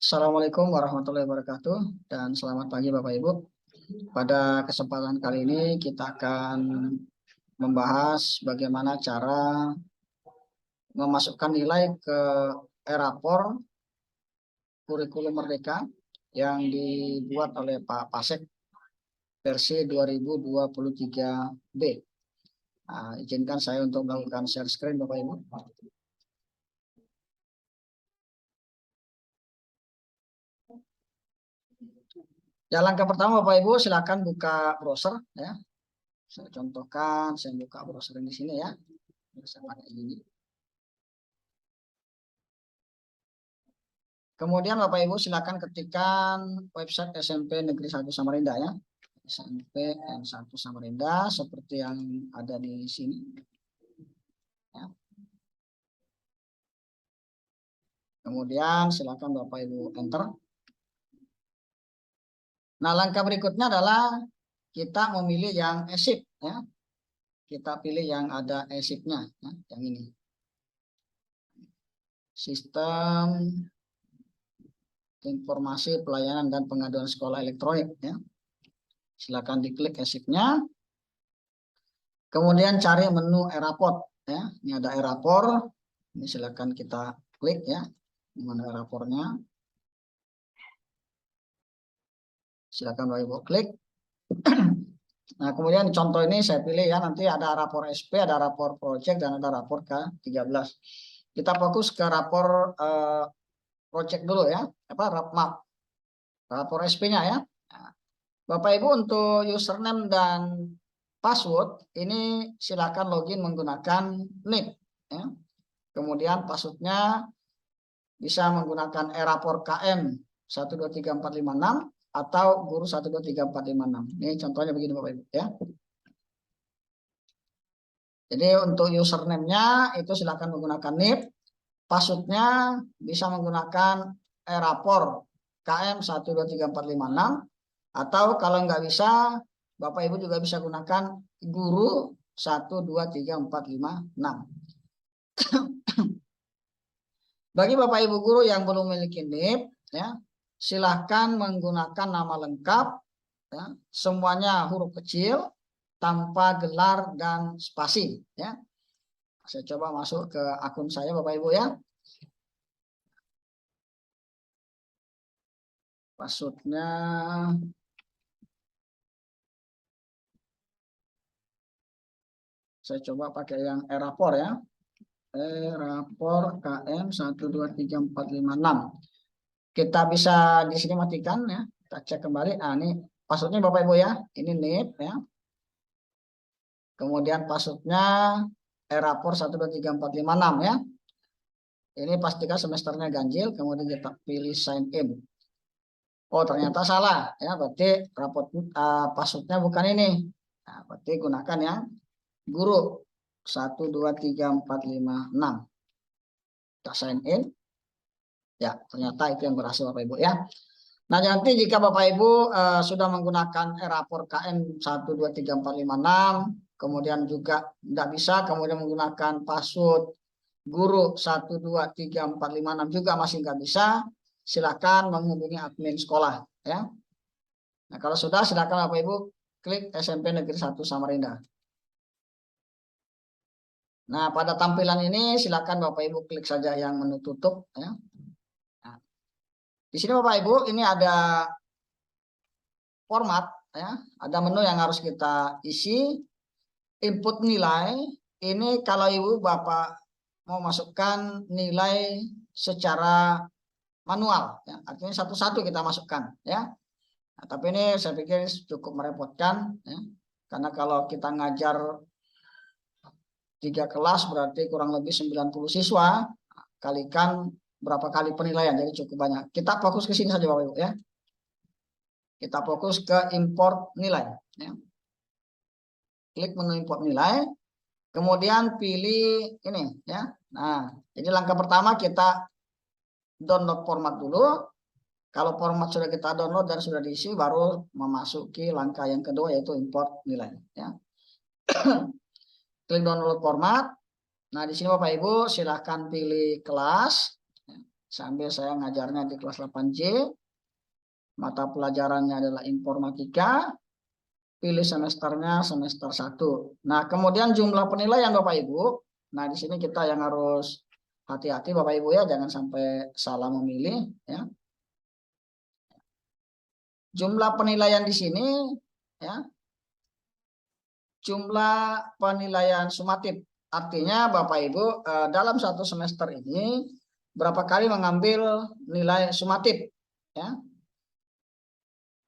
Assalamualaikum warahmatullahi wabarakatuh dan selamat pagi Bapak Ibu. Pada kesempatan kali ini kita akan membahas bagaimana cara memasukkan nilai ke e-rapor kurikulum Merdeka yang dibuat oleh Pak Pasek versi 2023B. Nah, izinkan saya untuk melakukan share screen Bapak Ibu. Ya, langkah pertama Bapak Ibu silakan buka browser ya. Saya contohkan, saya buka browser di sini ya. Saya pakai ini. Kemudian Bapak Ibu silakan ketikkan website SMP Negeri 1 Samarinda ya. SMP N1 Samarinda seperti yang ada di sini. Ya. Kemudian silakan Bapak Ibu enter. Nah, langkah berikutnya adalah kita memilih yang ESIP ya. Kita pilih yang ada ESIP-nya ya, yang ini. Sistem Informasi Pelayanan dan Pengaduan Sekolah Elektronik ya. Silakan diklik ESIP-nya. Kemudian cari menu e-rapor ya. Ini ada e-rapor. Ini silakan kita klik ya. Di mana e-rapornya. Silakan Bapak Ibu klik. Nah, kemudian contoh ini saya pilih ya, nanti ada rapor SP, ada rapor project, dan ada rapor K13. Kita fokus ke rapor project dulu ya, maaf, rapor SP-nya ya. Nah, Bapak Ibu untuk username dan password, ini silakan login menggunakan NIP. Ya. Kemudian passwordnya bisa menggunakan e-rapor KM 123456 atau guru 123456. Ini contohnya begini Bapak Ibu ya. Jadi untuk username-nya itu silakan menggunakan NIP, passwordnya bisa menggunakan e-rapor KM 123456 atau kalau nggak bisa Bapak Ibu juga bisa gunakan guru 123456. Bagi Bapak Ibu guru yang belum memiliki NIP ya, silahkan menggunakan nama lengkap ya, semuanya huruf kecil tanpa gelar dan spasi ya. Saya coba masuk ke akun saya Bapak Ibu ya. Passwordnya saya coba pakai yang e-rapor ya. E-rapor KM 123456. Kita bisa di sini matikan ya. Kita cek kembali. Nah, ini passwordnya Bapak Ibu ya. Ini NIP ya. Kemudian passwordnya e-rapor 123456 ya. Ini pastikan semesternya ganjil. Kemudian kita pilih sign in. Oh, ternyata salah ya. Berarti passwordnya bukan ini. Nah, berarti gunakan yang guru 123456. Kita sign in. Ya, ternyata itu yang berhasil Bapak Ibu ya. Nah, nanti jika Bapak Ibu sudah menggunakan e-rapor KM 123456, kemudian juga tidak bisa, kemudian menggunakan password guru 123456 juga masih nggak bisa, silakan menghubungi admin sekolah ya. Nah, kalau sudah silakan Bapak Ibu klik SMP Negeri 1 Samarinda. Nah, pada tampilan ini silakan Bapak Ibu klik saja yang menu tutup ya. Nah, di sini Bapak Ibu ini ada format ya, ada menu yang harus kita isi. Input nilai ini kalau Ibu Bapak mau masukkan nilai secara manual ya, artinya satu-satu kita masukkan ya. Nah, tapi ini saya pikir cukup merepotkan ya, karena kalau kita ngajar 3 kelas berarti kurang lebih 90 siswa, kalikan berapa kali penilaian, jadi cukup banyak. Kita fokus ke sini saja Bapak Ibu ya. Kita fokus ke import nilai ya. Klik menu import nilai, kemudian pilih ini ya. Nah, jadi langkah pertama kita download format dulu. Kalau format sudah kita download dan sudah diisi, baru memasuki langkah yang kedua yaitu import nilai ya. Klik download format. Nah, di sini Bapak Ibu silahkan pilih kelas. Sambil saya ngajarnya di kelas 8J. Mata pelajarannya adalah informatika. Pilih semesternya semester 1. Nah, kemudian jumlah penilaian Bapak Ibu. Nah, di sini kita yang harus hati-hati Bapak Ibu ya, jangan sampai salah memilih ya. Jumlah penilaian di sini ya. Jumlah penilaian sumatif. Artinya Bapak Ibu dalam satu semester ini berapa kali mengambil nilai sumatif ya.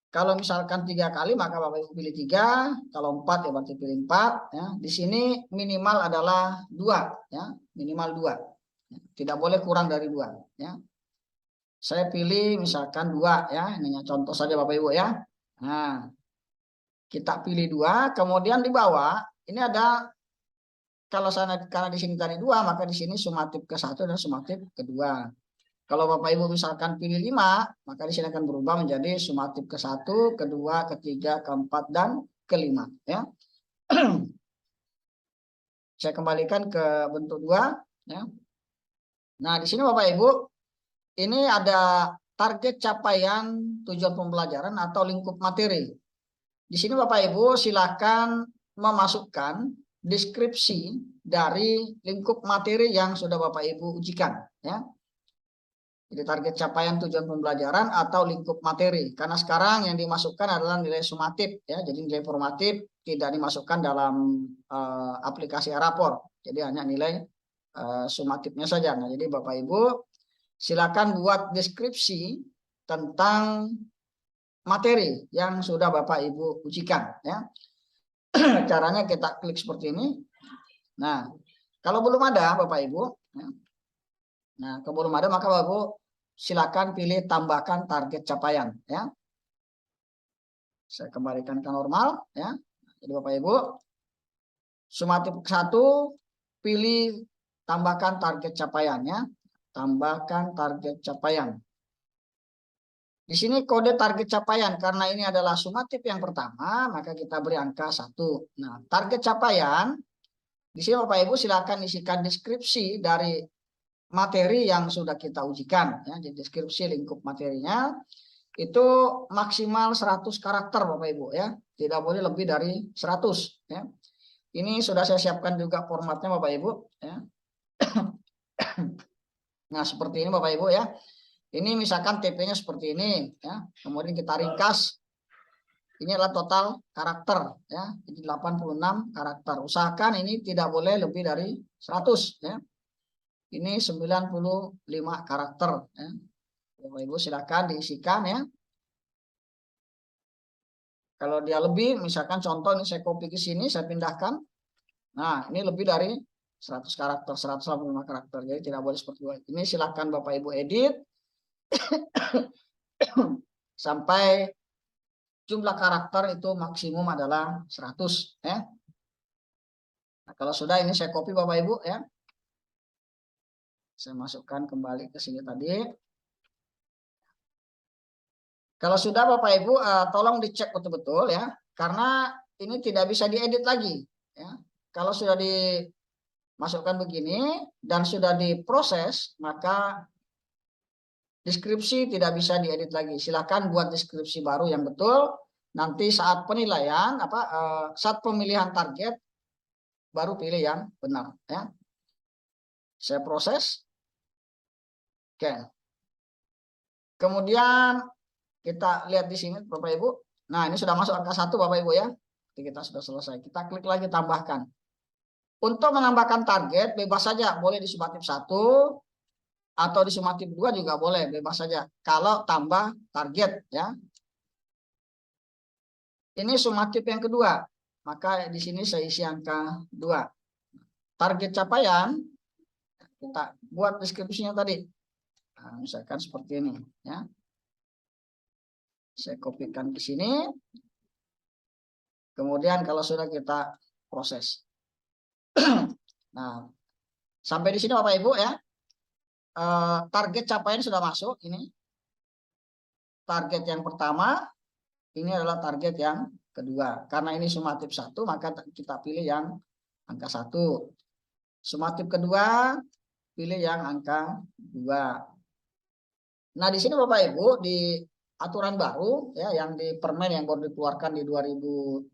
Kalau misalkan 3 kali maka Bapak Ibu pilih 3, kalau 4 ya berarti pilih 4 ya. Di sini minimal adalah 2 ya, minimal 2. Tidak boleh kurang dari 2 ya. Saya pilih misalkan 2 ya, ini contoh saja Bapak Ibu ya. Nah, kita pilih 2, kemudian di bawah ini ada, kalau karena di sini tadi 2, maka di sini sumatif ke-1 dan sumatif ke-2. Kalau Bapak Ibu misalkan pilih 5, maka di sini akan berubah menjadi sumatif ke-1, ke-2, ke-3, ke-4, dan ke-5 ya. Saya kembalikan ke bentuk 2 ya. Nah, di sini Bapak Ibu, ini ada target capaian tujuan pembelajaran atau lingkup materi. Di sini Bapak Ibu silakan memasukkan deskripsi dari lingkup materi yang sudah Bapak Ibu ujikan ya. Jadi target capaian tujuan pembelajaran atau lingkup materi. Karena sekarang yang dimasukkan adalah nilai sumatif ya. Jadi nilai formatif tidak dimasukkan dalam aplikasi rapor. Jadi hanya nilai sumatifnya saja. Nah, jadi Bapak Ibu silakan buat deskripsi tentang materi yang sudah Bapak Ibu ujikan ya. Caranya kita klik seperti ini. Nah, kalau belum ada Bapak Ibu ya. Nah, kalau belum ada maka Bapak Ibu silakan pilih tambahkan target capaian ya. Saya kembalikan ke normal ya. Jadi Bapak Ibu sumatif 1 pilih tambahkan target capaiannya, tambahkan target capaian. Di sini kode target capaian karena ini adalah sumatif yang pertama, maka kita beri angka 1. Nah, target capaian di sini Bapak Ibu silakan isikan deskripsi dari materi yang sudah kita ujikan ya. Jadi deskripsi lingkup materinya itu maksimal 100 karakter Bapak Ibu ya. Tidak boleh lebih dari 100 ya. Ini sudah saya siapkan juga formatnya Bapak Ibu ya. Nah, seperti ini Bapak Ibu ya. Ini misalkan TP-nya seperti ini ya. Kemudian kita ringkas. Ini adalah total karakter ya. Jadi 86 karakter. Usahakan ini tidak boleh lebih dari 100 ya. Ini 95 karakter ya. Bapak Ibu silakan diisikan ya. Kalau dia lebih, misalkan contoh ini saya copy ke sini, saya pindahkan. Nah, ini lebih dari 100 karakter, 185 karakter. Jadi tidak boleh seperti itu. Ini silakan Bapak Ibu edit sampai jumlah karakter itu maksimum adalah 100 ya. Nah, kalau sudah ini saya copy Bapak Ibu ya. Saya masukkan kembali ke sini tadi. Kalau sudah Bapak Ibu tolong dicek betul-betul ya, karena ini tidak bisa diedit lagi ya. Kalau sudah dimasukkan begini dan sudah diproses, maka deskripsi tidak bisa diedit lagi. Silakan buat deskripsi baru yang betul. Nanti saat penilaian saat pemilihan target baru pilih yang benar ya. Saya proses. Oke. Kemudian kita lihat di sini Bapak Ibu. Nah, ini sudah masuk angka 1 Bapak Ibu ya. Jadi kita sudah selesai. Kita klik lagi tambahkan. Untuk menambahkan target bebas saja, boleh di sumatif 1 atau di sumatif 2 juga boleh, bebas saja. Kalau tambah target ya. Ini sumatif yang kedua. Maka di sini saya isi angka 2. Target capaian kita buat deskripsinya tadi. Nah, misalkan seperti ini ya. Saya kopikan ke sini. Kemudian kalau sudah kita proses. Nah, sampai di sini Bapak Ibu ya. Target capaian sudah masuk ini. Target yang pertama, ini adalah target yang kedua. Karena ini sumatif 1, maka kita pilih yang angka 1. Sumatif kedua, pilih yang angka 2. Nah, di sini Bapak Ibu di aturan baru ya yang di Permen yang baru dikeluarkan di 2022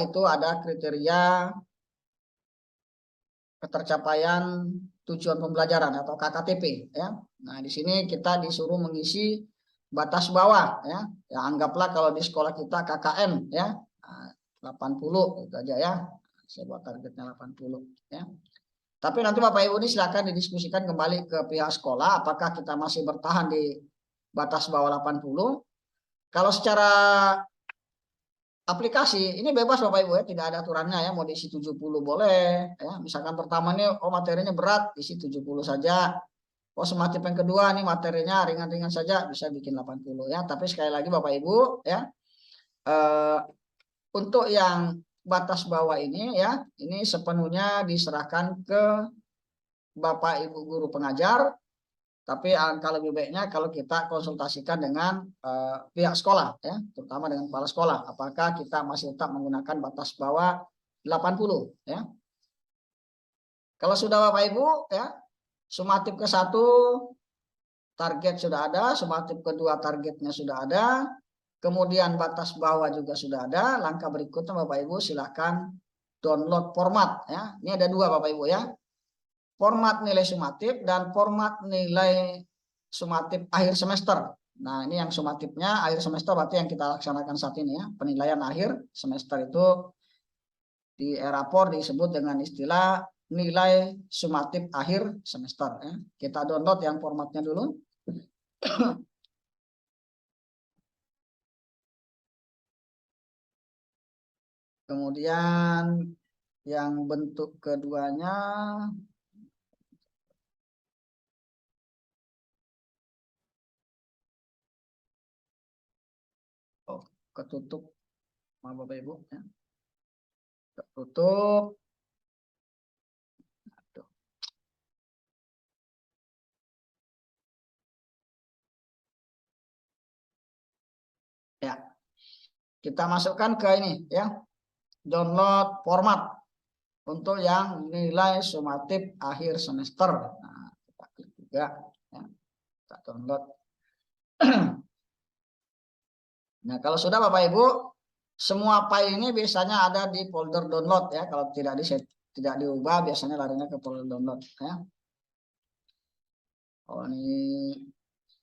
itu ada kriteria ketercapaian tujuan pembelajaran atau KKTP ya. Nah, di sini kita disuruh mengisi batas bawah ya. Ya anggaplah kalau di sekolah kita KKM ya. Nah, 80 itu aja ya. Saya buat targetnya 80 ya. Tapi nanti Bapak Ibu ini silakan didiskusikan kembali ke pihak sekolah apakah kita masih bertahan di batas bawah 80. Kalau secara aplikasi ini bebas Bapak Ibu ya, tidak ada aturannya ya, mau diisi 70 boleh ya. Misalkan pertama ini materinya berat, isi 70 saja. Oh, sematip yang kedua nih materinya ringan-ringan saja, bisa bikin 80 ya. Tapi sekali lagi Bapak Ibu ya, untuk yang batas bawah ini ya, ini sepenuhnya diserahkan ke Bapak Ibu guru pengajar. Tapi alangkah lebih baiknya kalau kita konsultasikan dengan pihak sekolah ya, terutama dengan kepala sekolah, apakah kita masih tetap menggunakan batas bawah 80 ya. Kalau sudah Bapak Ibu ya, sumatif ke-1 target sudah ada, sumatif kedua targetnya sudah ada, kemudian batas bawah juga sudah ada, langkah berikutnya Bapak Ibu silakan download format ya. Ini ada dua Bapak Ibu ya. Format nilai sumatif dan format nilai sumatif akhir semester. Nah, ini yang sumatifnya akhir semester berarti yang kita laksanakan saat ini ya. Penilaian akhir semester itu di rapor disebut dengan istilah nilai sumatif akhir semester ya. Kita download yang formatnya dulu. Kemudian yang bentuk keduanya ketutup, maaf Bapak Ibu ya. Ketutup. Ya. Kita masukkan ke ini ya. Download format untuk yang nilai sumatif akhir semester. Nah, kita klik juga ya. Kita download. Nah, kalau sudah Bapak Ibu, semua file ini biasanya ada di folder download ya. Kalau tidak diubah biasanya larinya ke folder download ya. Oh, ini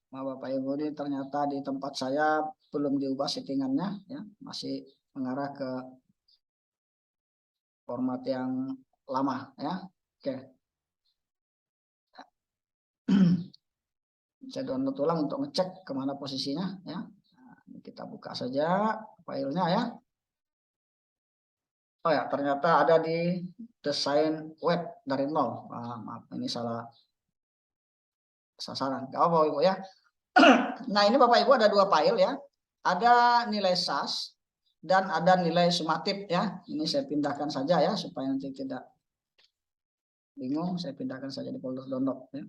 Bapak Ibu ini ternyata di tempat saya belum diubah settingannya ya, masih mengarah ke format yang lama ya. Oke. Saya download ulang untuk ngecek kemana posisinya ya. Nah, kita buka saja filenya ya. Oh ya, ternyata ada di desain web dari nol. Maaf, ini salah sasaran. Gak apa Ibu ya. Nah, ini Bapak Ibu ada dua file ya. Ada nilai SAS dan ada nilai sumatif ya. Ini saya pindahkan saja ya supaya nanti tidak bingung. Saya pindahkan saja di folder download ya.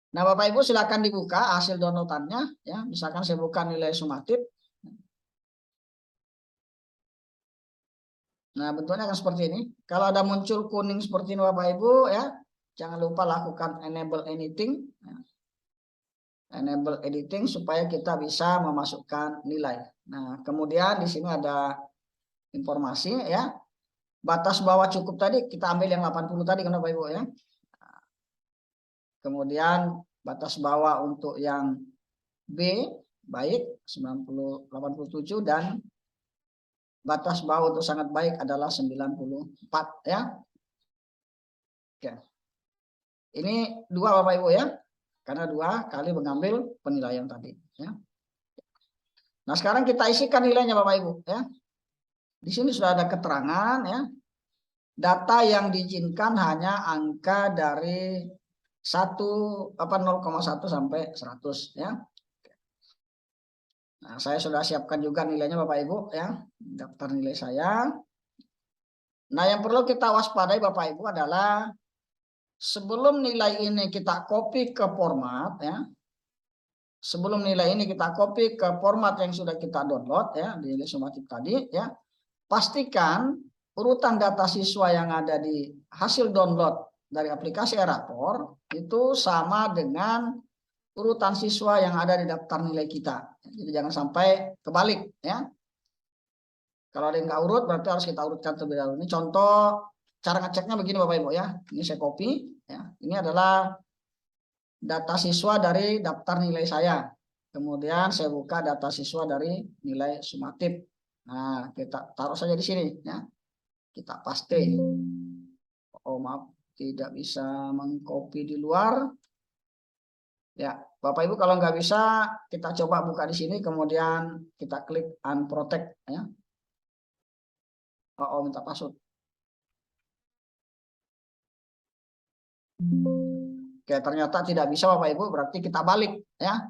Nah, Bapak Ibu silakan dibuka hasil downloadannya ya. Misalkan saya buka nilai sumatif. Nah, bentuknya akan seperti ini. Kalau ada muncul kuning seperti ini Bapak Ibu ya, jangan lupa lakukan enable anything. Enable editing supaya kita bisa memasukkan nilai. Nah, kemudian di sini ada informasi ya. Batas bawah cukup tadi kita ambil yang 80 tadi kan Bapak Ibu ya. Kemudian batas bawah untuk yang B baik 90 87 dan batas bawah untuk sangat baik adalah 94 ya. Oke. Ini dua Bapak Ibu ya. Karena dua kali mengambil penilaian tadi ya. Nah, sekarang kita isikan nilainya Bapak Ibu ya. Di sini sudah ada keterangan ya. Data yang diizinkan hanya angka dari 0,1 sampai 100 ya. Nah, saya sudah siapkan juga nilainya Bapak Ibu ya, daftar nilai saya. Nah, yang perlu kita waspadai Bapak Ibu adalah sebelum nilai ini kita copy ke format ya. Sebelum nilai ini kita copy ke format yang sudah kita download ya, di nilai sumatif tadi ya. Pastikan urutan data siswa yang ada di hasil download dari aplikasi e-rapor itu sama dengan urutan siswa yang ada di daftar nilai kita. Jadi jangan sampai kebalik ya. Kalau ada yang nggak urut berarti harus kita urutkan terlebih dahulu. Ini contoh cara ngeceknya begini Bapak Ibu ya. Ini saya copy ya. Ini adalah data siswa dari daftar nilai saya. Kemudian saya buka data siswa dari nilai sumatif. Nah, kita taruh saja di sini ya. Kita paste. Oh, maaf, tidak bisa mengcopy di luar. Ya, Bapak Ibu kalau nggak bisa, kita coba buka di sini, kemudian kita klik unprotect ya. Oh, minta password. Oke, ternyata tidak bisa Bapak Ibu, berarti kita balik ya.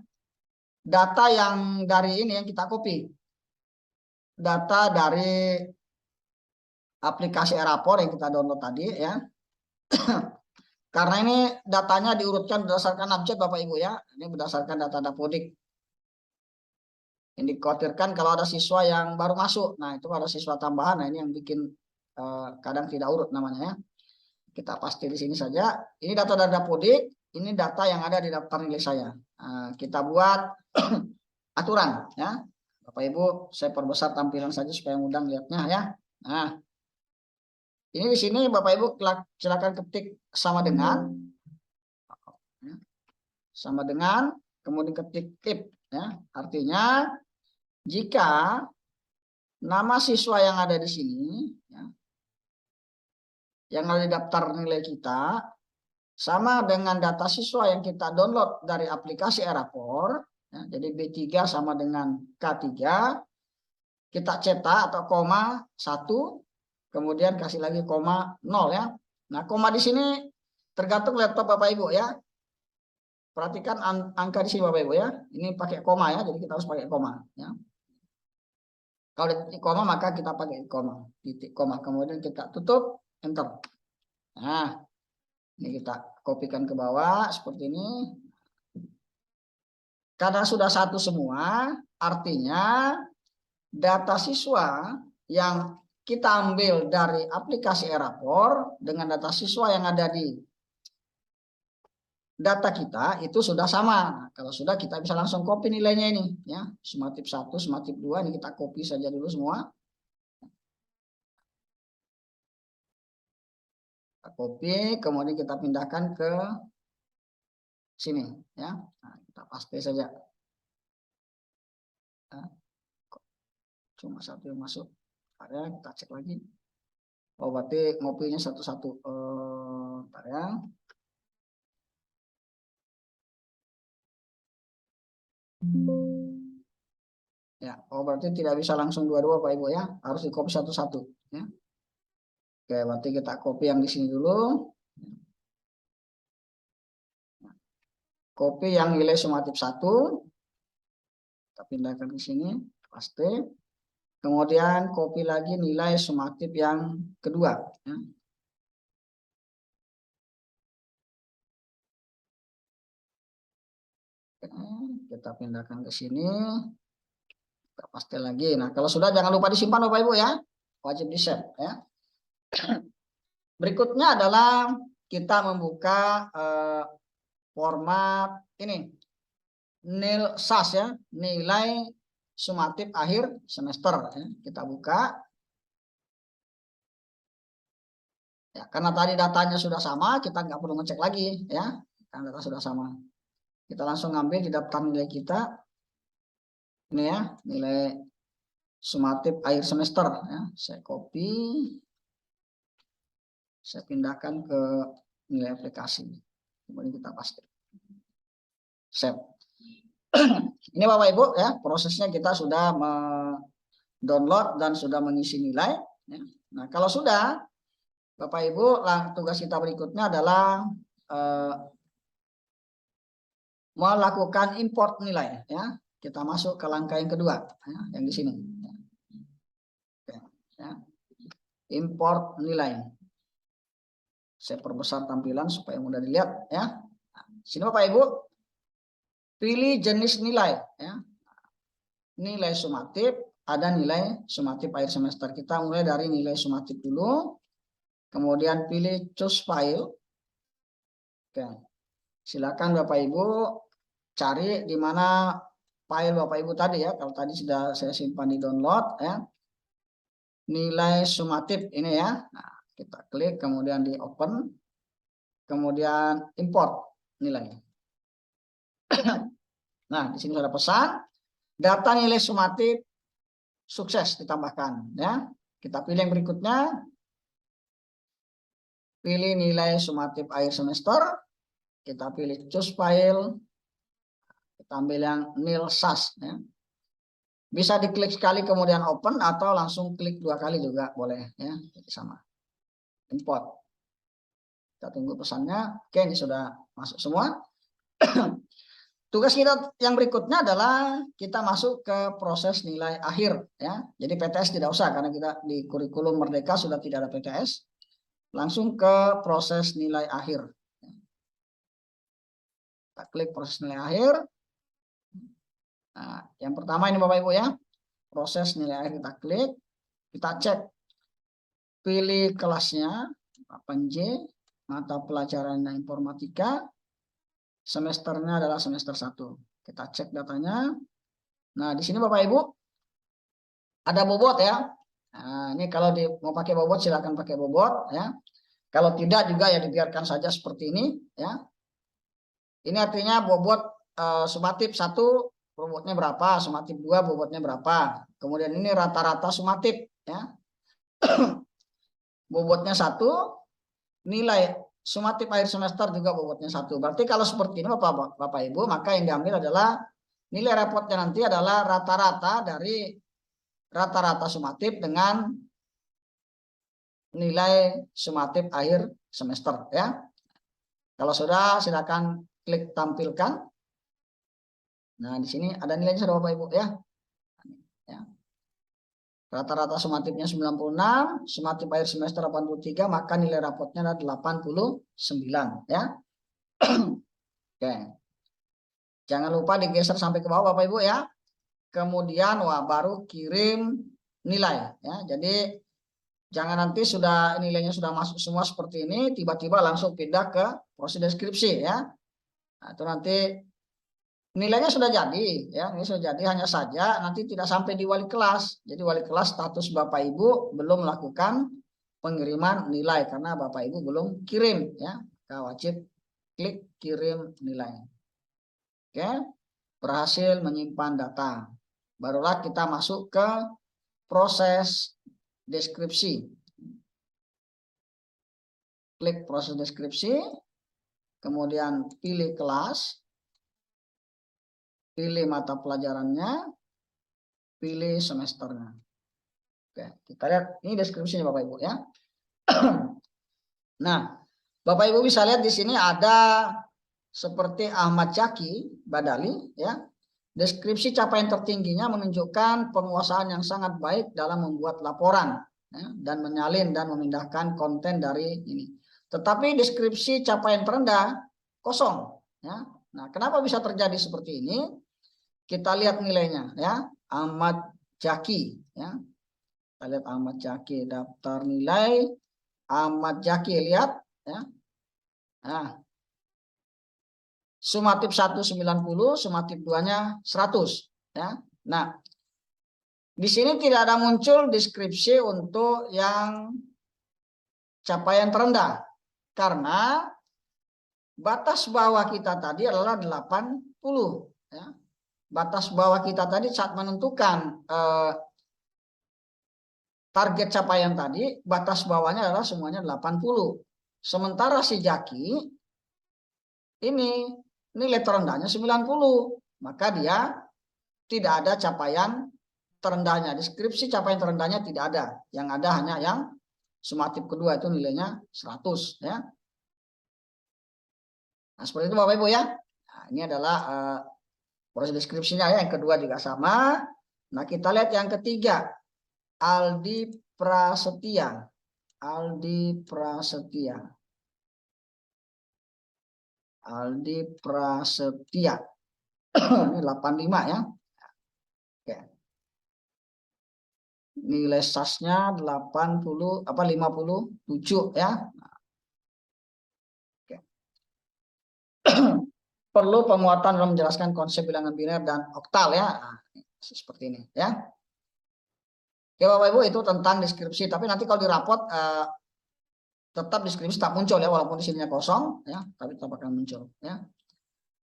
Data yang dari ini yang kita copy. Data dari aplikasi e-rapor yang kita download tadi ya. Karena ini datanya diurutkan berdasarkan abjad Bapak Ibu ya. Ini berdasarkan data Dapodik. Yang dikhawatirkan kalau ada siswa yang baru masuk. Nah, itu ada siswa tambahan. Nah, ini yang bikin kadang tidak urut namanya ya. Kita paste di sini saja. Ini data dari Dapodik, ini data yang ada di daftar nilai saya. Nah, kita buat aturan ya. Bapak Ibu, saya perbesar tampilan saja supaya mudah lihatnya ya. Nah, ini di sini Bapak Ibu silakan ketik sama dengan kemudian ketik if ya. Artinya jika nama siswa yang ada di sini ya, yang ada di daftar nilai kita sama dengan data siswa yang kita download dari aplikasi e-rapor ya, jadi B3 sama dengan K3, kita cetak atau koma 1, kemudian kasih lagi koma 0 ya. Nah, koma di sini tergantung laptop Bapak Ibu ya. Perhatikan angka di sini Bapak Ibu ya. Ini pakai koma ya, jadi kita harus pakai koma ya. Kalau titik koma maka kita pakai koma, titik koma, kemudian kita tutup, enter. Nah, ini kita kopikan ke bawah seperti ini. Karena sudah satu semua, artinya data siswa yang kita ambil dari aplikasi e-rapor dengan data siswa yang ada di data kita itu sudah sama. Nah, kalau sudah kita bisa langsung copy nilainya ini ya. Sumatif 1, sumatif 2 ini kita copy saja dulu semua. Kita copy, kemudian kita pindahkan ke sini ya. Nah, kita paste saja. Nah, cuma satu yang masuk. Ada kita cek lagi. Oh, berarti ngopinya satu-satu. Bentar ya. Ya, oh berarti tidak bisa langsung dua-dua Pak Ibu ya, harus di copy satu-satu ya. Oke, berarti kita copy yang di sini dulu. Copy yang nilai sumatif 1. Kita pindahkan ke sini, paste. Kemudian copy lagi nilai sumatif yang kedua ya. Kita pindahkan ke sini. Kita paste lagi. Nah, kalau sudah jangan lupa disimpan Bapak Ibu ya. Wajib di-save ya. Berikutnya adalah kita membuka format ini. Nil SAS ya, nilai sumatif akhir semester ya. Kita buka. Ya, karena tadi datanya sudah sama, kita nggak perlu ngecek lagi ya. Karena data sudah sama. Kita langsung ambil di daftar nilai kita. Ini ya, nilai sumatif akhir semester ya. Saya copy. Saya pindahkan ke nilai aplikasi. Kemudian kita paste. Save. Ini Bapak Ibu ya, prosesnya kita sudah download dan sudah mengisi nilai. Ya. Nah, kalau sudah, Bapak Ibu, tugas kita berikutnya adalah melakukan import nilai. Ya. Kita masuk ke langkah yang kedua, ya, yang di sini. Ya. Import nilai. Saya perbesar tampilan supaya mudah dilihat. Ya. Nah, sini Bapak Ibu, pilih jenis nilai. Ya. Nilai sumatif. Ada nilai sumatif akhir semester. Kita mulai dari nilai sumatif dulu. Kemudian pilih choose file. Oke. Silakan Bapak Ibu cari di mana file Bapak Ibu tadi ya. Kalau tadi sudah saya simpan di download ya. Nilai sumatif ini ya. Nah, kita klik kemudian di open, kemudian import nilainya. Nah, di sini ada pesan data nilai sumatif sukses ditambahkan ya. Kita pilih yang berikutnya. Pilih nilai sumatif akhir semester. Kita pilih choose file. Kita ambil yang nil sas ya. Bisa diklik sekali kemudian open atau langsung klik 2 kali juga boleh ya. Jadi sama. Import. Kita tunggu pesannya. Oke, ini sudah masuk semua. Tugas kita yang berikutnya adalah kita masuk ke proses nilai akhir ya. Jadi PTS tidak usah karena kita di kurikulum Merdeka sudah tidak ada PTS. Langsung ke proses nilai akhir. Kita klik proses nilai akhir. Nah, yang pertama ini Bapak Ibu ya. Proses nilai akhir kita klik. Kita cek. Pilih kelasnya 8J, mata pelajaran informatika. Semesternya adalah semester 1. Kita cek datanya. Nah, di sini Bapak Ibu ada bobot ya. Nah, ini kalau mau pakai bobot silakan pakai bobot ya. Kalau tidak juga ya dibiarkan saja seperti ini ya. Ini artinya bobot sumatif 1 bobotnya berapa, sumatif 2 bobotnya berapa. Kemudian ini rata-rata sumatif ya. Bobotnya 1, nilai sumatif akhir semester juga bobotnya 1. Berarti kalau seperti ini Bapak Ibu, maka yang diambil adalah nilai rapotnya nanti adalah rata-rata dari rata-rata sumatif dengan nilai sumatif akhir semester ya. Kalau sudah silakan klik tampilkan. Nah, di sini ada nilainya sudah Bapak Ibu ya. Rata-rata sumatifnya 96, sumatif akhir semester 83, maka nilai rapotnya adalah 89 ya. Oke. Jangan lupa digeser sampai ke bawah Bapak Ibu ya. Kemudian baru kirim nilai ya. Jadi jangan nanti sudah nilainya sudah masuk semua seperti ini tiba-tiba langsung pindah ke proses deskripsi ya. Nah, itu nanti nilainya sudah jadi ya, ini sudah jadi, hanya saja nanti tidak sampai di wali kelas. Jadi wali kelas status Bapak Ibu belum melakukan pengiriman nilai karena Bapak Ibu belum kirim ya. Maka wajib klik kirim nilai. Oke, berhasil menyimpan data. Barulah kita masuk ke proses deskripsi. Klik proses deskripsi, kemudian pilih kelas, pilih mata pelajarannya, pilih semesternya. Oke, kita lihat ini deskripsinya Bapak Ibu ya. Nah, Bapak Ibu bisa lihat di sini ada seperti Ahmad Zaki Badali ya. Deskripsi capaian tertingginya menunjukkan penguasaan yang sangat baik dalam membuat laporan ya, dan menyalin dan memindahkan konten dari ini. Tetapi deskripsi capaian terendah kosong ya. Nah, kenapa bisa terjadi seperti ini? Kita lihat nilainya ya. Ahmad Zaki ya. Kita lihat Ahmad Zaki, daftar nilai Ahmad Zaki, lihat ya. Nah, sumatif 1 90, sumatif 2-nya 100 ya. Nah, di sini tidak ada muncul deskripsi untuk yang capaian terendah karena batas bawah kita tadi adalah 80 ya. Batas bawah kita tadi saat menentukan target capaian tadi, batas bawahnya adalah semuanya 80. Sementara si Jaki ini nilai terendahnya 90. Maka dia tidak ada capaian terendahnya. Deskripsi capaian terendahnya tidak ada. Yang ada hanya yang sumatif kedua itu nilainya 100 ya. Nah, seperti itu Bapak Ibu ya. Nah, ini adalah proses deskripsinya ya. Yang kedua juga sama. Nah, kita lihat yang ketiga. Aldi Prasetya. Aldi Prasetya. Aldi Prasetya. Ini 85 ya. Oke. Nilai SAS-nya 57 ya. Oke. perlu penguatan dalam menjelaskan konsep bilangan biner dan oktal ya. Nah, seperti ini ya. Oke Bapak Ibu, itu tentang deskripsi. Tapi nanti kalau di rapot tetap deskripsi tak muncul ya, walaupun di sininya kosong ya, tapi tetap akan muncul ya.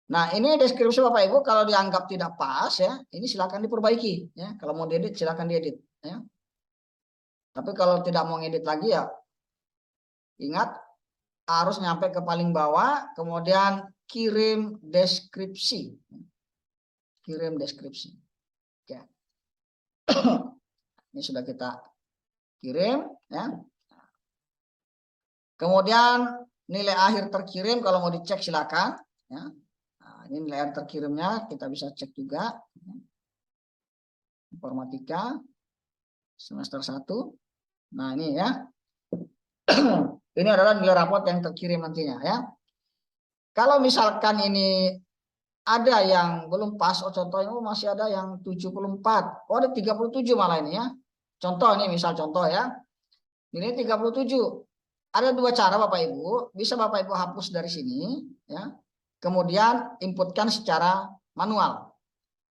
Nah, ini deskripsi Bapak Ibu kalau dianggap tidak pas ya, ini silakan diperbaiki ya. Kalau mau diedit silakan diedit ya. Tapi kalau tidak mau ngedit lagi ya, ingat harus nyampe ke paling bawah, kemudian kirim deskripsi. Kirim deskripsi. Oke. Ini sudah kita kirim ya. Kemudian nilai akhir terkirim kalau mau dicek silakan ya. Nah, ini nilai akhir terkirimnya kita bisa cek juga. Informatika semester 1. Nah, ini ya. Ini adalah nilai rapot yang terkirim nantinya ya. Kalau misalkan ini ada yang belum pas, oh contohnya oh masih ada yang 74. Oh ada 37 malah ini ya. Contoh ini misal contoh ya. Ini 37. Ada dua cara Bapak Ibu, bisa Bapak Ibu hapus dari sini ya. Kemudian inputkan secara manual.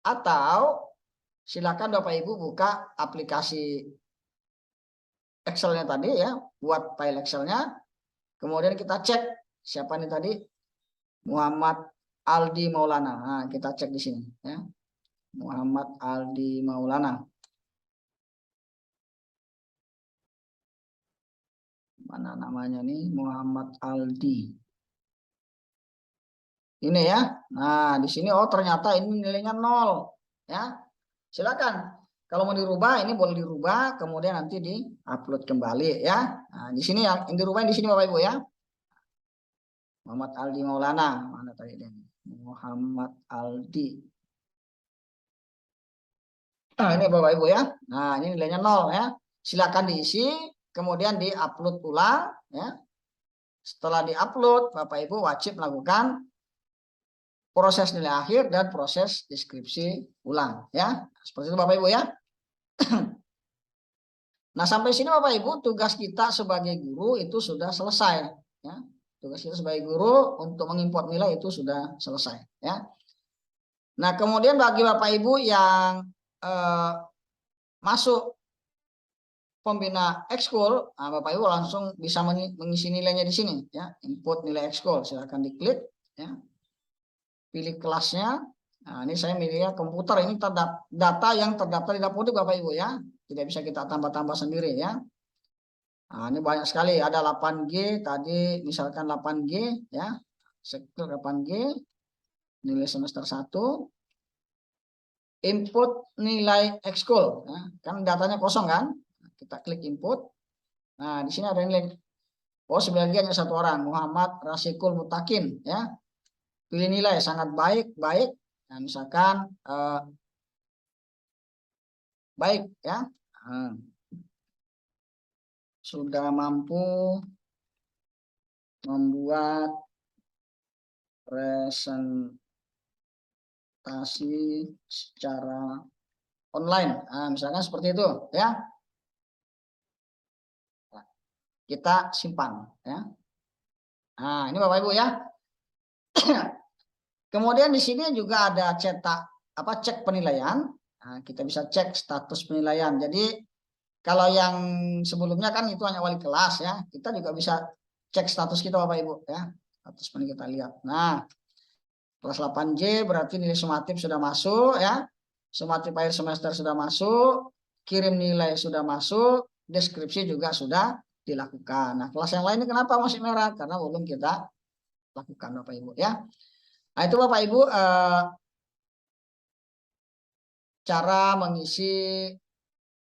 Atau silakan Bapak Ibu buka aplikasi Excel-nya tadi ya, buat file Excel-nya. Kemudian kita cek siapa nih tadi? Muhammad Aldi Maulana. Nah, kita cek di sini ya. Muhammad Aldi Maulana. Mana namanya nih? Muhammad Aldi. Ini ya. Nah, di sini oh ternyata ini nilainya 0 ya. Silakan. Kalau mau dirubah ini boleh dirubah, kemudian nanti di-upload kembali ya. Nah, di sini yang dirubah di sini Bapak Ibu ya. Muhammad Aldi Maulana. Mana tadi dia? Muhammad Aldi. Nah, ini Bapak Ibu ya. Nah, ini nilainya 0 ya. Silakan diisi, kemudian di-upload ulang ya. Setelah di-upload, Bapak Ibu wajib melakukan proses nilai akhir dan proses deskripsi ulang ya. Seperti itu Bapak Ibu ya. Nah, sampai sini Bapak Ibu tugas kita sebagai guru itu sudah selesai ya. Tugas kita sebagai guru untuk mengimport nilai itu sudah selesai ya. Nah, kemudian bagi Bapak Ibu yang masuk pembina ekskul, nah Bapak Ibu langsung bisa mengisi nilainya di sini ya. Input nilai ekskul, silakan diklik ya. Pilih kelasnya. Nah, ini saya milihnya komputer. Ini data yang terdaftar di Dapodik Bapak Ibu ya. Tidak bisa kita tambah-tambah sendiri ya. Nah, ini banyak sekali. Ada 8G tadi, misalkan 8G ya. Sektor 8G, nilai semester 1. Input nilai ekskul. Ya. Kan datanya kosong kan. Kita klik input. Nah, di sini ada nilai. Oh, sebagian hanya satu orang, Muhammad Rasikul Mutakin ya. Pilih nilai sangat baik. Nah, misalkan baik ya. Sudah mampu membuat presentasi secara online. Nah, misalkan seperti itu ya. Kita simpan ya. Nah, ini Bapak Ibu ya. Kemudian di sini juga ada cek penilaian. Nah, kita bisa cek status penilaian. Jadi kalau yang sebelumnya kan itu hanya wali kelas ya. Kita juga bisa cek status kita Bapak Ibu ya. Status penilaian kita lihat. Nah, kelas 8J berarti nilai sumatif sudah masuk ya. Sumatif akhir semester sudah masuk, kirim nilai sudah masuk, deskripsi juga sudah dilakukan. Nah, kelas yang lain ini kenapa masih merah? Karena belum kita lakukan Bapak Ibu ya. Nah, itu Bapak Ibu cara mengisi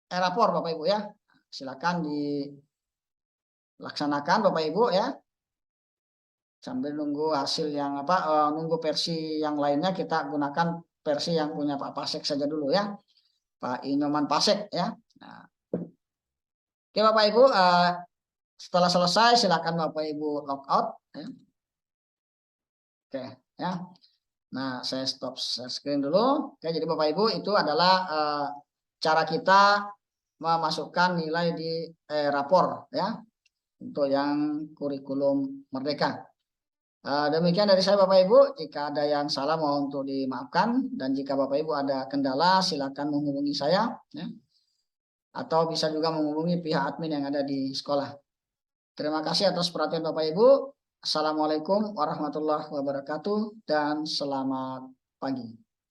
rapor Bapak Ibu ya. Silakan dilaksanakan Bapak Ibu ya. Sambil nunggu hasil yang nunggu versi yang lainnya, kita gunakan versi yang punya Pak Pasek saja dulu ya. Pak Inyoman Pasek ya. Nah. Oke Bapak Ibu, setelah selesai silakan Bapak Ibu logout ya. Oke ya. Nah, saya stop screen dulu. Oke, jadi Bapak Ibu itu adalah cara kita memasukkan nilai di rapor ya untuk yang kurikulum Merdeka. Demikian dari saya Bapak Ibu. Jika ada yang salah mohon untuk dimaafkan, dan jika Bapak Ibu ada kendala silakan menghubungi saya, ya. Atau bisa juga menghubungi pihak admin yang ada di sekolah. Terima kasih atas perhatian Bapak Ibu. Assalamualaikum warahmatullahi wabarakatuh dan selamat pagi.